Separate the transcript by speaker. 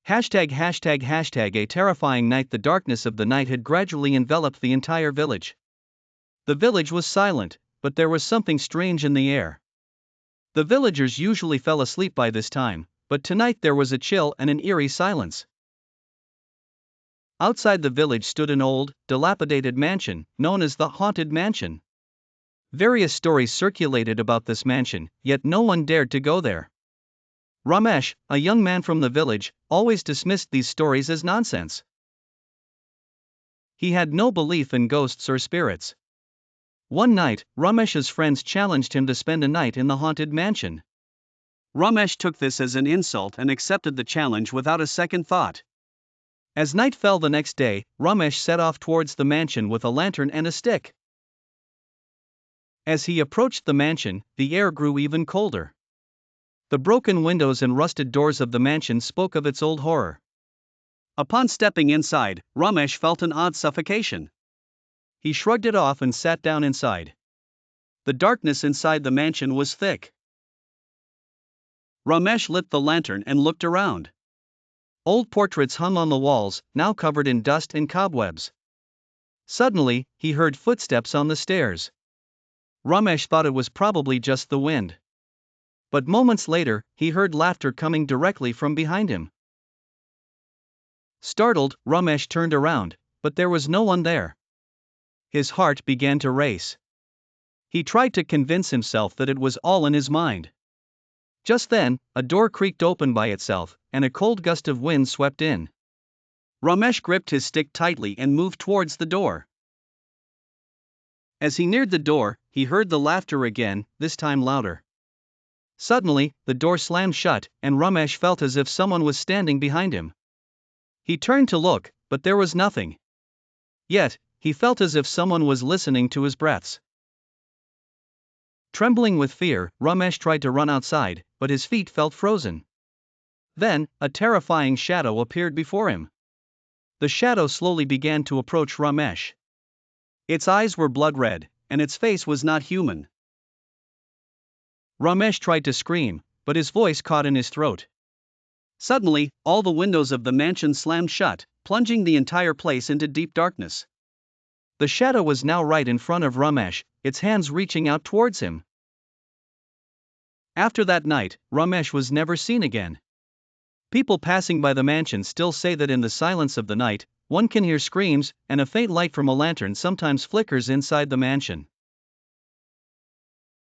Speaker 1: A terrifying night. The darkness of the night had gradually enveloped the entire village. The village was silent, but there was something strange in the air. The villagers usually fell asleep by this time, but tonight there was a chill and an eerie silence. Outside the village stood an old, dilapidated mansion, known as the Haunted Mansion. Various stories circulated about this mansion, yet no one dared to go there. Ramesh, a young man from the village, always dismissed these stories as nonsense. He had no belief in ghosts or spirits. One night, Ramesh's friends challenged him to spend a night in the haunted mansion. Ramesh took this as an insult and accepted the challenge without a second thought. As night fell the next day, Ramesh set off towards the mansion with a lantern and a stick. As he approached the mansion, the air grew even colder. The broken windows and rusted doors of the mansion spoke of its old horror. Upon stepping inside, Ramesh felt an odd suffocation. He shrugged it off and sat down inside. The darkness inside the mansion was thick. Ramesh lit the lantern and looked around. Old portraits hung on the walls, now covered in dust and cobwebs. Suddenly, he heard footsteps on the stairs. Ramesh thought it was probably just the wind. But moments later, he heard laughter coming directly from behind him. Startled, Ramesh turned around, but there was no one there. His heart began to race. He tried to convince himself that it was all in his mind. Just then, a door creaked open by itself, and a cold gust of wind swept in. Ramesh gripped his stick tightly and moved towards the door. As he neared the door, he heard the laughter again, this time louder. Suddenly, the door slammed shut, and Ramesh felt as if someone was standing behind him. He turned to look, but there was nothing. Yet, he felt as if someone was listening to his breaths. Trembling with fear, Ramesh tried to run outside, but his feet felt frozen. Then, a terrifying shadow appeared before him. The shadow slowly began to approach Ramesh. Its eyes were blood red, and its face was not human. Ramesh tried to scream, but his voice caught in his throat. Suddenly, all the windows of the mansion slammed shut, plunging the entire place into deep darkness. The shadow was now right in front of Ramesh, its hands reaching out towards him. After that night, Ramesh was never seen again. People passing by the mansion still say that in the silence of the night, one can hear screams, and a faint light from a lantern sometimes flickers inside the mansion.